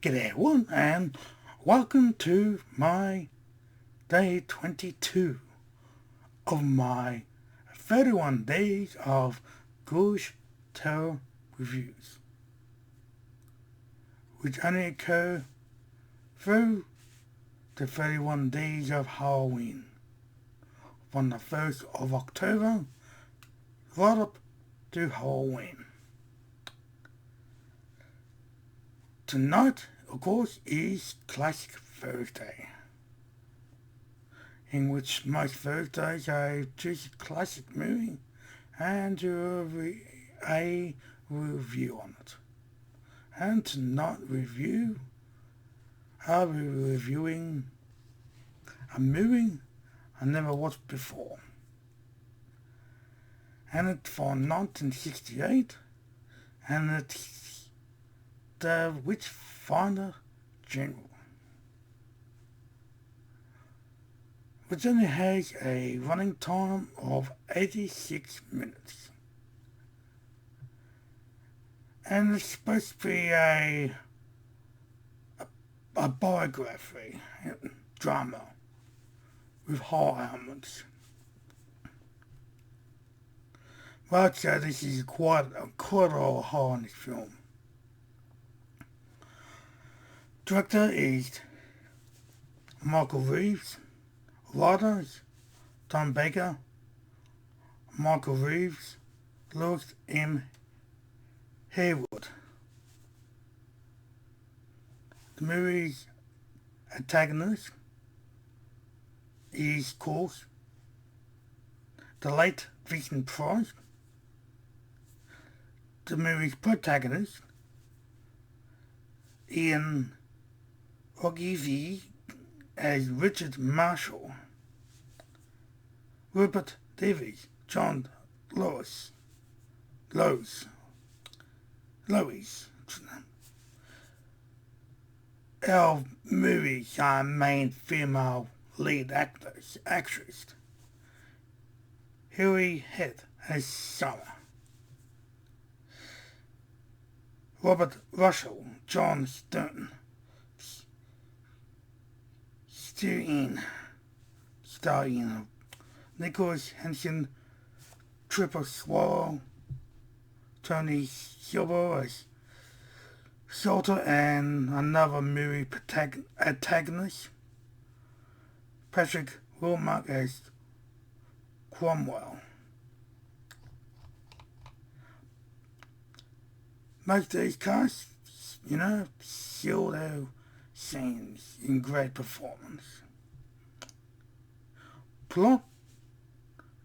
G'day everyone and welcome to my day 22 of my 31 days of Ghoulish Terror reviews, which only occur through the 31 days of Halloween, from the 1st of October right up to Halloween. Tonight, of course, is Classic Thursday, in which most Thursdays I choose a classic movie and do a review on it. And tonight I'll be reviewing a movie I never watched before. And it's from 1968, and it's the Witchfinder General, which only has a running time of 86 minutes. And it's supposed to be a biography drama with horror elements. Well, I'd say this is quite a horror in this film. Director is Michael Reeves. Writers Tom Baker, Michael Reeves, Lewis M. Haywood. The movie's antagonist is, of course, the late Vincent Price. The movie's protagonist, Ian Ogilvy as Richard Marshall, Rupert Davies, John Lois. Our movie's main female lead actress, Harry Head as Summer, Robert Russell, John Stone, starring Nicholas Henson, Triple Swallow, Tony Silver as Salter and another movie antagonist, Patrick Wilmark as Cornwell. Most of these casts, seal their scenes in great performance. Plot: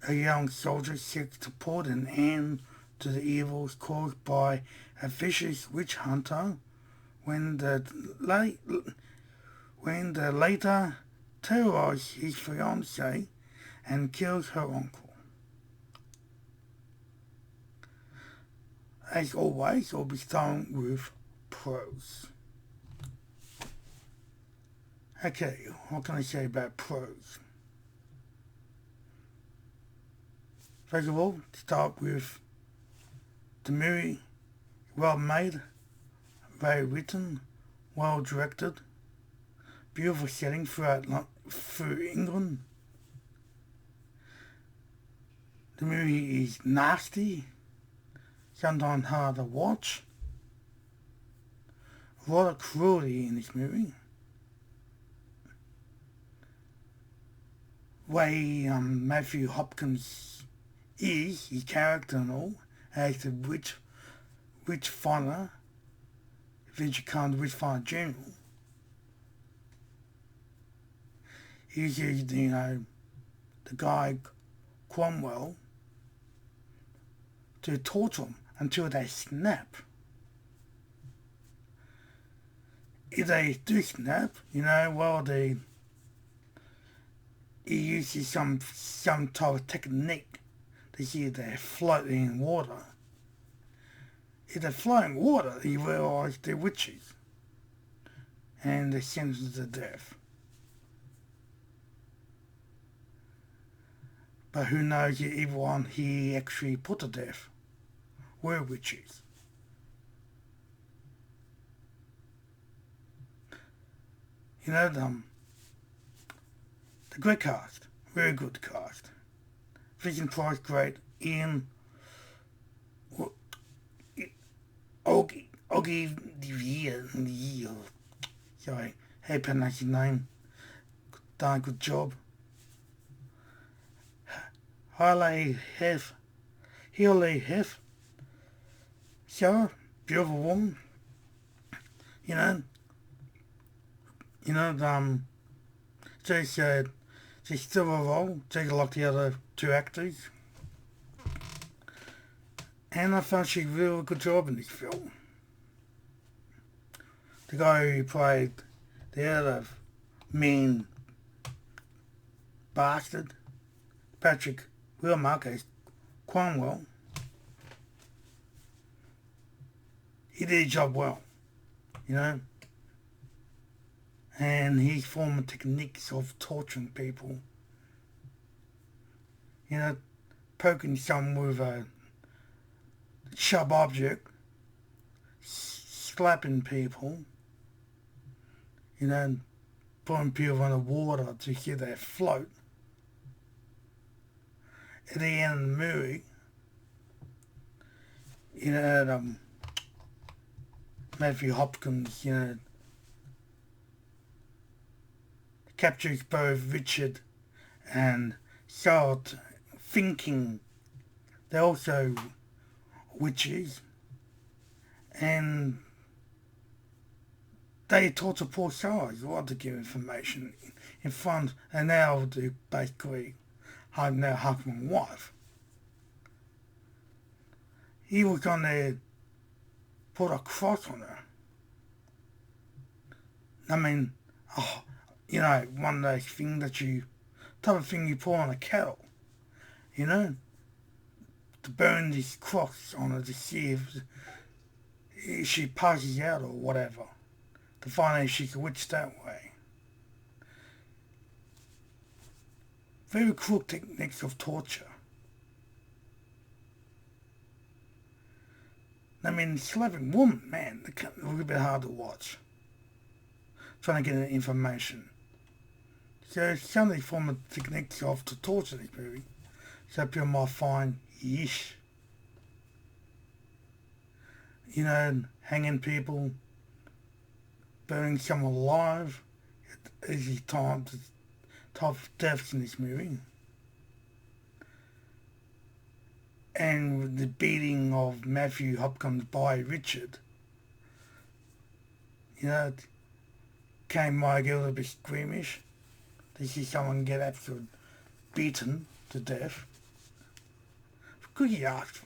a young soldier seeks to put an end to the evils caused by a vicious witch hunter when the later terrorizes his fiancée and kills her uncle. As always, I'll be starting with prose. Okay, what can I say about prose? First of all, start with the movie. Well made, very written, well directed, beautiful setting through England. The movie is nasty, sometimes hard to watch. A lot of cruelty in this movie. Way Matthew Hopkins is, his character and all, as the Witchfinder, eventually the Witchfinder General. He uses, the guy Cornwell to torture them until they snap. If they do snap, he uses some type of technique to see if they're floating in water. If they're floating in water, he realises they're witches, and they're sentenced to death. But who knows if everyone he actually put to death were witches. You know, the great cast. Very good cast. Vision Price, great. Ian, Oggy the sorry, how you pronounce his name? Done a good job. Hailey Hef, Sarah, beautiful woman. You know, she's still a role, just like the other two actors. And I found she did a real good job in this film. The guy who played the other mean bastard, Patrick Wilmark as Cornwell, he did his job well, you know. And his former techniques of torturing people, you know, poking someone with a sharp object, slapping people, you know, putting people in the water to see they float. At the end of the movie, you know, Matthew Hopkins, you know, captures both Richard and Charlotte, thinking they're also witches, and they torture poor souls, what to give information in front, and now they basically have their husband and wife. He was gonna put a cross on her. I mean, you know, one of those things type of thing you put on a kettle, you know, to burn this cross on her to see if she passes out or whatever, to find out if she's a witch that way. Very cruel techniques of torture. I mean, slapping woman, man, it's a little bit hard to watch. Trying to get information. So some of the former techniques of to torture this movie, so people might find yeesh. You know, hanging people, burning someone alive, is the type of deaths in this movie. And the beating of Matthew Hopkins by Richard, you know, it might get a little bit squeamish to see someone get absolutely beaten to death. Because he asked for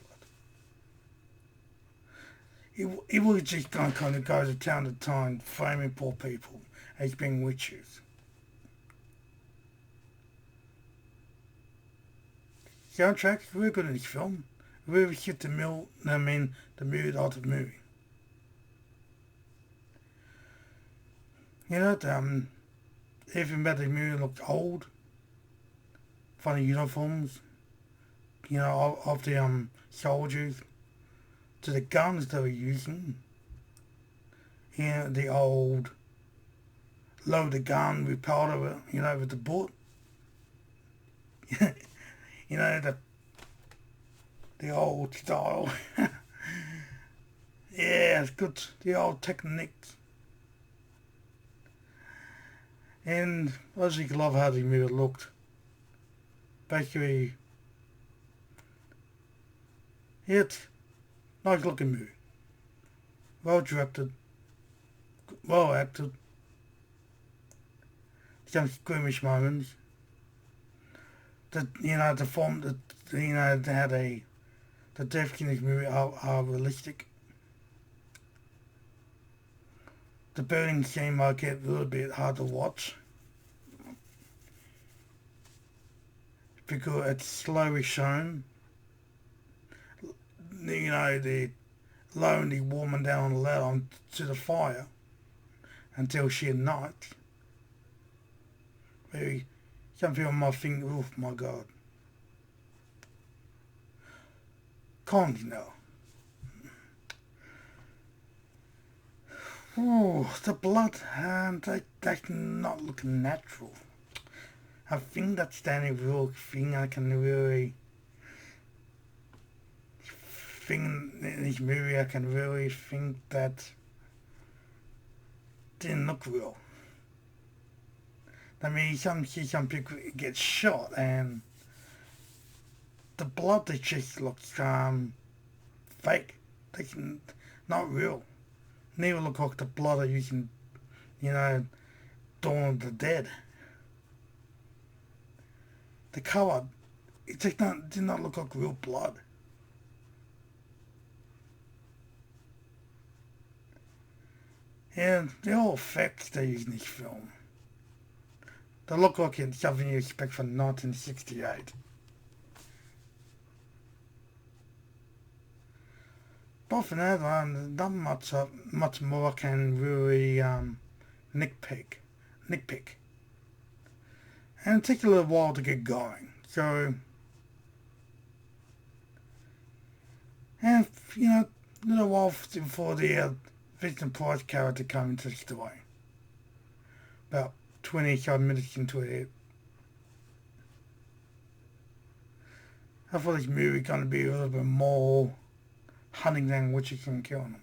it. He was just going to kind of go to town to town framing poor people as being witches. Soundtrack, really good in this film. Really hit the mood of the movie. You know, everything about the movie looked old. Funny uniforms, you know, of the soldiers, to the guns they were using. You know, the old loaded gun with powder, you know, with the bullet. You know, the old style. Yeah, it's good. The old techniques. And I just love how the movie looked. Basically, it's a nice looking movie. Well directed. Well acted. Some squeamish moments. The deaths in this movie are realistic. The burning scene might get a little bit hard to watch because it's slowly shown. You know, the lowering the woman down on the ladder to the fire until she ignites. Maybe some people might think, oh my God. Cons now. Oh, the blood, that's not looking natural. I think that's the only real thing I can really think in this movie. I can really think that didn't look real. I mean, see some people get shot and the blood that just looks fake. That's not real. Never look like the blood of using, Dawn of the Dead. The colour, it just did not look like real blood. And they're all effects they use in this film. They look like it's something you expect from 1968. But for that, not much more I can really nitpick. And it takes a little while to get going. So, and, a little while before the Vincent Price character came into the story. About 25 minutes into it. I thought this movie was going to be a little bit more hunting down witches and killing them.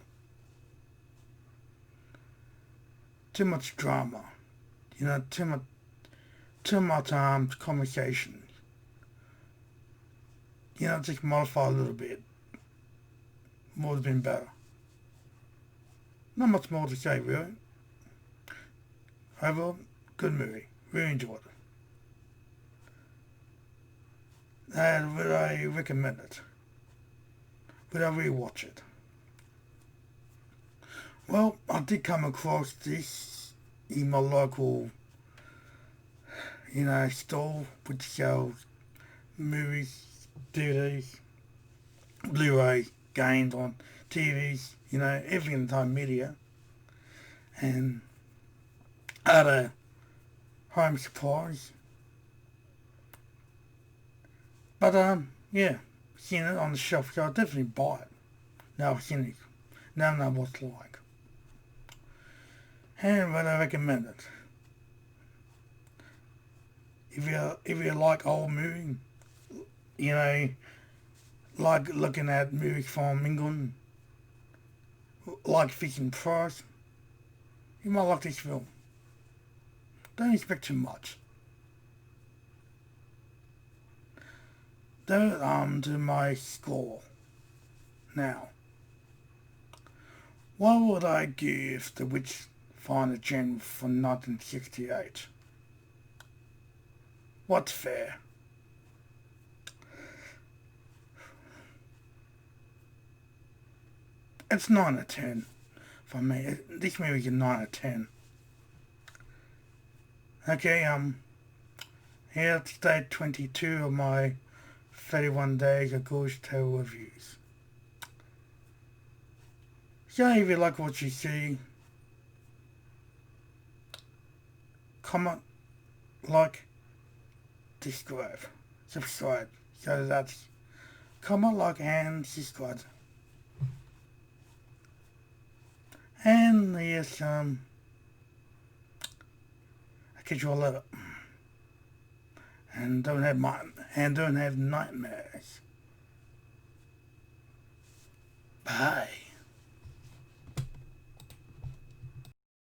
Too much drama. Too much conversation. Just modify a little bit. More would have been better. Not much more to say, really. Overall, good movie. Really enjoyed it. And would I recommend it? Would I rewatch it? Well, I did come across this in my local, store which sells movies, DVDs, Blu-ray, games on TVs, everything in the time media. And other home supplies. But, yeah, seen it on the shelf, so I'll definitely buy it. Now I've seen it. Now I know what it's like. And would I recommend it? If you like old movies, like looking at movies from England, like Fishing Price, you might like this film. Don't expect too much. To my score. Now, what would I give The Witchfinder Gem from 1968? What's fair? It's 9 out of 10 for me. This movie's a 9 out of 10. Okay, here to day 22 of my 31 days of Ghoulish Tale reviews. So if you like what you see, comment, like, subscribe. So that's comment, like, and subscribe. And yes, I catch you all later. And don't have nightmares. Bye.